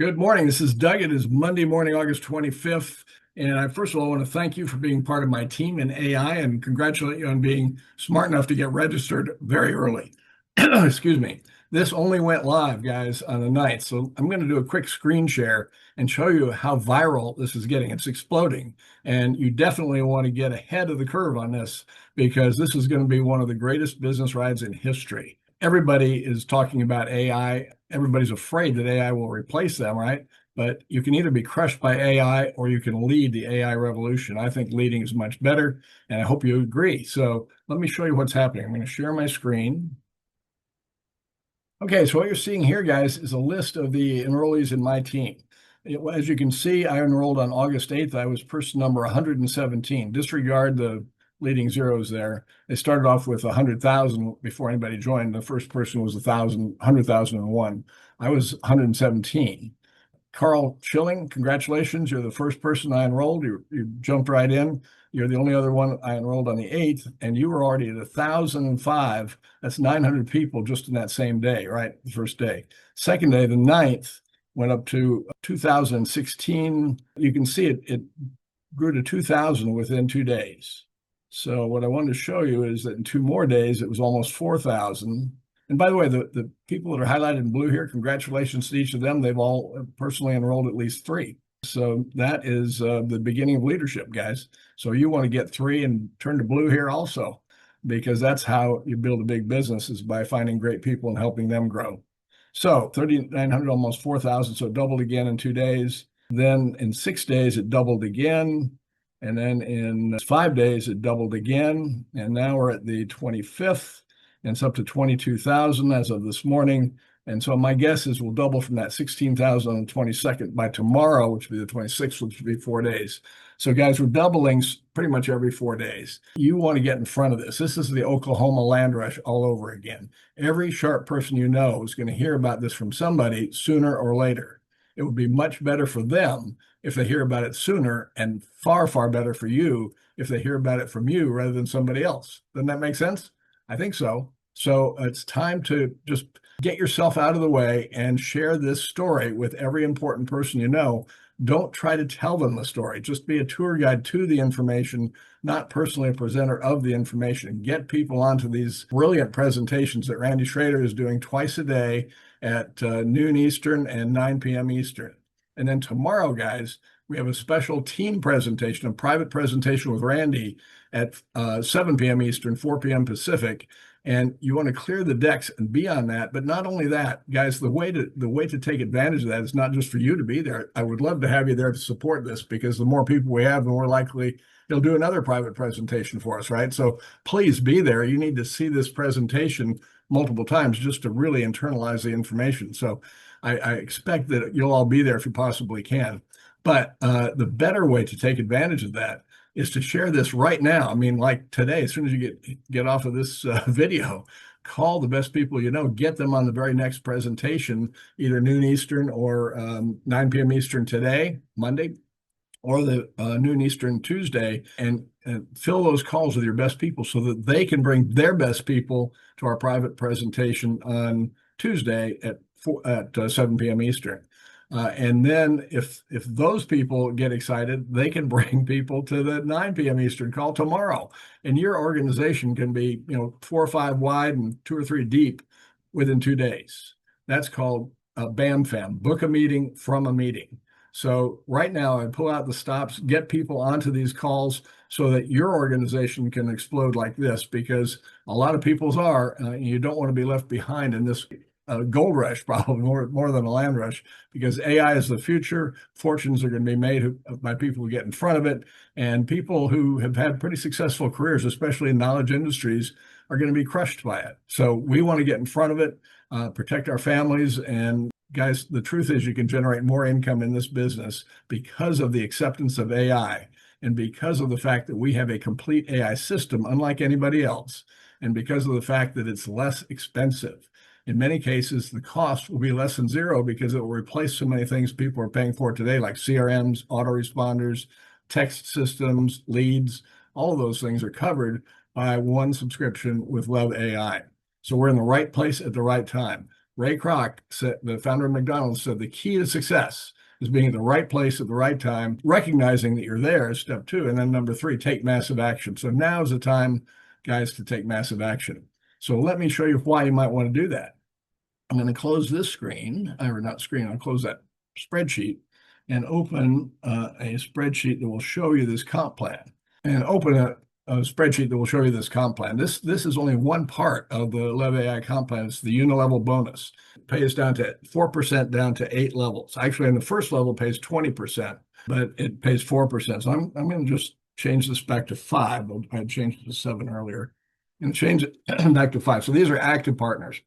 Good morning. This is Doug. It is Monday morning, August 25th. And I first of all want to thank you for being part of my team in AI and congratulate you on being smart enough to get registered very early. Excuse me. This only went live, guys, on the 9th. So I'm going to do a quick screen share and show you how viral this is getting. It's exploding. And you definitely want to get ahead of the curve on this because this is going to be one of the greatest business rides in history. Everybody is talking about AI. Everybody's afraid that AI will replace them, right? But you can either be crushed by AI or you can lead the AI revolution. I think leading is much better, and I hope you agree. So let me show you what's happening. I'm going to share my screen. Okay, so what you're seeing here, guys, is a list of the enrollees in my team. As you can see, I enrolled on August 8th. I was person number 117. Disregard the leading zeros there. They started off with 100,000 before anybody joined. The first person was 100,001. I was 117. Carl Schilling, congratulations. You're the first person I enrolled. You jumped right in. You're the only other one I enrolled on the 8th, and you were already at 1,005. That's 900 people just in that same day, right? The first day. Second day, the 9th, went up to 2016. You can see it grew to 2,000 within 2 days. So what I wanted to show you is that in 2 more days, it was almost 4,000. And by the way, the people that are highlighted in blue here, congratulations to each of them. They've all personally enrolled at least three. So that is the beginning of leadership, guys. So you want to get three and turn to blue here also, because that's how you build a big business, is by finding great people and helping them grow. So 3,900, almost 4,000. So it doubled again in 2 days. Then in 6 days, it doubled again. And then in 5 days, it doubled again. And now we're at the 25th. And it's up to 22,000 as of this morning. And so my guess is we'll double from that 16,000 on the 22nd by tomorrow, which will be the 26th, which will be 4 days. So guys, we're doubling pretty much every 4 days. You want to get in front of this. This is the Oklahoma land rush all over again. Every sharp person you know is going to hear about this from somebody sooner or later. It would be much better for them if they hear about it sooner, and far, far better for you if they hear about it from you rather than somebody else. Doesn't that make sense? I think so. So it's time to just get yourself out of the way and share this story with every important person you know. Don't try to tell them the story. Just be a tour guide to the information, not personally a presenter of the information. Get people onto these brilliant presentations that Randy Schrader is doing twice a day at noon Eastern and 9 p.m. Eastern. And then tomorrow, guys, we have a special team presentation, a private presentation with Randy at 7 p.m. Eastern, 4 p.m. Pacific. And you want to clear the decks and be on that. But not only that, guys, the way to take advantage of that is not just for you to be there. I would love to have you there to support this, because the more people we have, the more likely they'll do another private presentation for us, right? So please be there. You need to see this presentation multiple times just to really internalize the information. So I expect that you'll all be there if you possibly can. But the better way to take advantage of that is to share this right now. I mean, like today, as soon as you get off of this video, call the best people you know, get them on the very next presentation, either noon Eastern or 9 p.m. Eastern today, Monday, or the noon Eastern Tuesday, and fill those calls with your best people so that they can bring their best people to our private presentation on Tuesday at 7 p.m. Eastern. And then if those people get excited, they can bring people to the 9 p.m. Eastern call tomorrow. And your organization can be, 4 or 5 wide and 2 or 3 deep within 2 days. That's called BAM FAM, book a meeting from a meeting. So right now, I pull out the stops, get people onto these calls so that your organization can explode like this, because a lot of people's are, you don't want to be left behind in this gold rush, probably more than a land rush, because AI is the future. Fortunes are going to be made by people who get in front of it, and people who have had pretty successful careers, especially in knowledge industries, are going to be crushed by it. So we want to get in front of it, protect our families. And guys, the truth is you can generate more income in this business because of the acceptance of AI, and because of the fact that we have a complete AI system unlike anybody else, and because of the fact that it's less expensive. In many cases, the cost will be less than zero because it will replace so many things people are paying for today, like CRMs, autoresponders, text systems, leads. All of those things are covered by one subscription with LEV-AI. So we're in the right place at the right time. Ray Kroc, said, the founder of McDonald's, said the key to success is being at the right place at the right time, recognizing that you're there is step two. And then number three, take massive action. So now is the time, guys, to take massive action. So let me show you why you might want to do that. I'm going to close this screen, or not screen, I'll close that spreadsheet and open a spreadsheet that will show you this comp plan. And open a spreadsheet that will show you this comp plan. This is only one part of the LEV-AI comp plan. It's the unilevel bonus. It pays down to 4% down to 8 levels. Actually, in the first level, it pays 20%, but it pays 4%. So I'm going to just change this back to 5. I had changed it to 7 earlier. And change it back to 5. So these are active partners.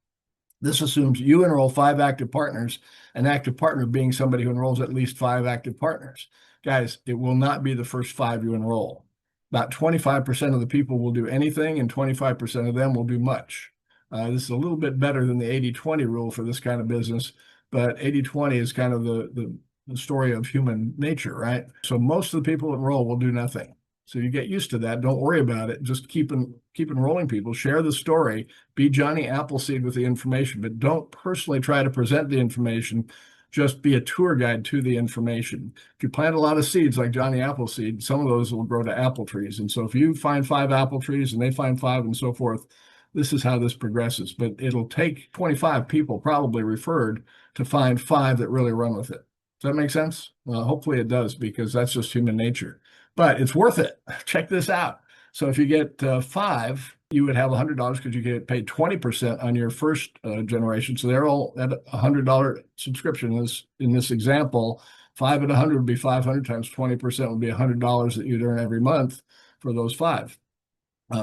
This assumes you enroll 5 active partners, an active partner being somebody who enrolls at least 5 active partners. Guys, it will not be the first 5 you enroll. About 25% of the people will do anything, and 25% of them will do much. This is a little bit better than the 80-20 rule for this kind of business, but 80-20 is kind of the story of human nature, right? So most of the people enroll will do nothing. So you get used to that. Don't worry about it. Just keep enrolling people. Share the story. Be Johnny Appleseed with the information, but don't personally try to present the information. Just be a tour guide to the information. If you plant a lot of seeds like Johnny Appleseed, some of those will grow to apple trees. And so if you find 5 apple trees and they find 5 and so forth, this is how this progresses. But it'll take 25 people probably referred to find 5 that really run with it. Does that make sense? Well, hopefully it does, because that's just human nature. But it's worth it. Check this out. So if you get 5, you would have $100 because you get paid 20% on your first generation. So they're all at a $100 subscription. In this example, 5 at 100 would be 500 times 20% would be $100 that you'd earn every month for those 5.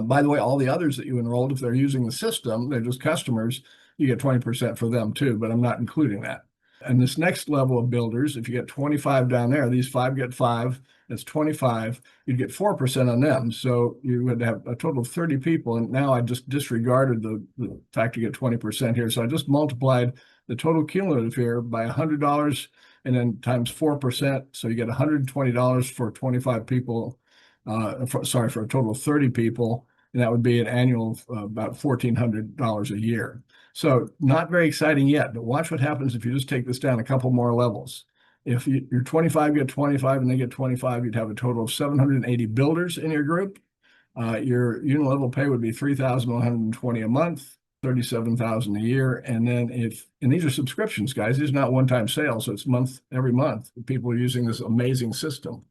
By the way, all the others that you enrolled, if they're using the system, they're just customers, you get 20% for them too, but I'm not including that. And this next level of builders, if you get 25 down there, these 5 get 5, that's 25, you'd get 4% on them. So you would have a total of 30 people. And now I just disregarded the fact you get 20% here. So I just multiplied the total cumulative here by $100 and then times 4%. So you get $120 for 25 people, for a total of 30 people. And that would be an annual of about $1,400 a year. So not very exciting yet, but watch what happens if you just take this down a couple more levels. If you're 25, get 25, and they get 25, you'd have a total of 780 builders in your group. Your unilevel pay would be $3,120 a month, $37,000 a year. And then and these are subscriptions, guys. These are not one-time sales, so it's every month. People are using this amazing system.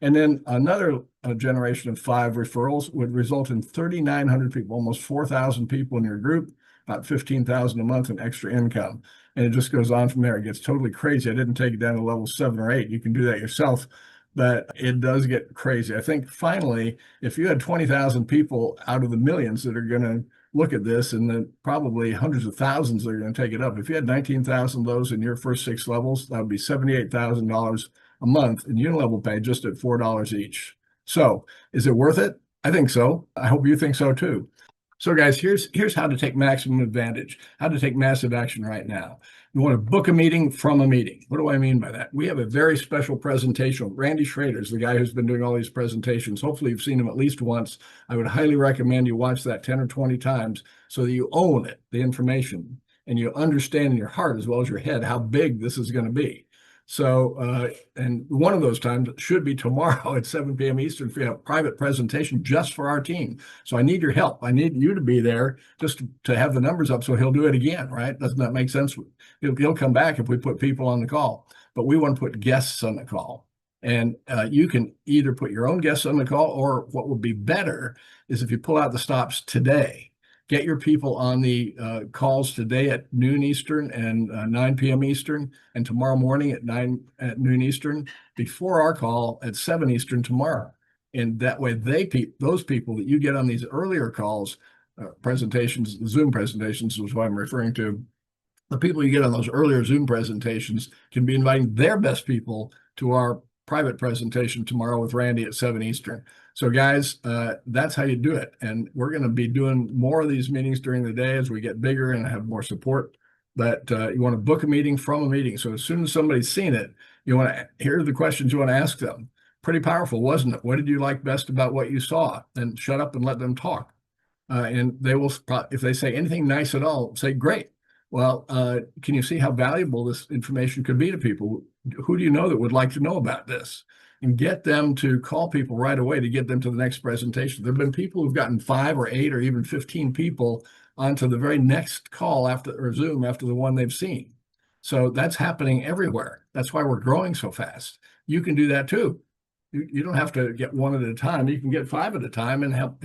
And then another generation of 5 referrals would result in 3,900 people, almost 4,000 people in your group, about $15,000 a month in extra income. And it just goes on from there. It gets totally crazy. I didn't take it down to level 7 or 8. You can do that yourself, but it does get crazy. I think finally, if you had 20,000 people out of the millions that are going to look at this, and then probably hundreds of thousands that are going to take it up. If you had 19,000 of those in your first 6 levels, that would be $78,000 a month in unilevel pay just at $4 each. So is it worth it? I think so. I hope you think so too. So guys, here's how to take maximum advantage, how to take massive action right now. You want to book a meeting from a meeting. What do I mean by that? We have a very special presentation. Randy Schrader is the guy who's been doing all these presentations. Hopefully you've seen him at least once. I would highly recommend you watch that 10 or 20 times so that you own it, the information, and you understand in your heart as well as your head how big this is going to be. So, and one of those times should be tomorrow at 7 p.m. Eastern for a private presentation just for our team. So I need your help. I need you to be there just to have the numbers up so he'll do it again, right? Doesn't that make sense? He'll come back if we put people on the call, but we want to put guests on the call. And you can either put your own guests on the call, or what would be better is if you pull out the stops today. Get your people on the calls today at noon Eastern and 9 p.m. Eastern, and tomorrow morning at noon Eastern, before our call at 7 Eastern tomorrow. And that way those people that you get on these earlier calls, presentations, Zoom presentations is what I'm referring to, the people you get on those earlier Zoom presentations can be inviting their best people to our private presentation tomorrow with Randy at 7 Eastern. So guys, that's how you do it. And we're going to be doing more of these meetings during the day as we get bigger and have more support. But you want to book a meeting from a meeting. So as soon as somebody's seen it, you want to hear the questions you want to ask them. Pretty powerful, wasn't it? What did you like best about what you saw? And shut up and let them talk. And they will, if they say anything nice at all, say, great. Well, can you see how valuable this information could be to people? Who do you know that would like to know about this? And get them to call people right away to get them to the next presentation. There have been people who've gotten 5 or 8 or even 15 people onto the very next call after, or Zoom after the one they've seen. So that's happening everywhere. That's why we're growing so fast. You can do that too. You don't have to get 1 at a time. You can get 5 at a time and help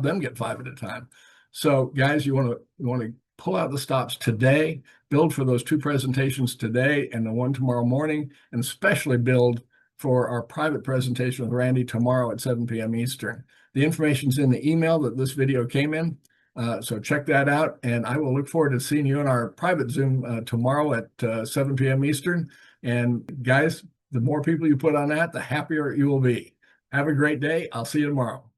them get 5 at a time. So guys, you want to pull out the stops today, build for those 2 presentations today and the one tomorrow morning, and especially build for our private presentation with Randy tomorrow at 7 p.m. Eastern. The information's in the email that this video came in. So check that out, and I will look forward to seeing you in our private Zoom tomorrow at 7 p.m. Eastern. And guys, the more people you put on that, the happier you will be. Have a great day. I'll see you tomorrow.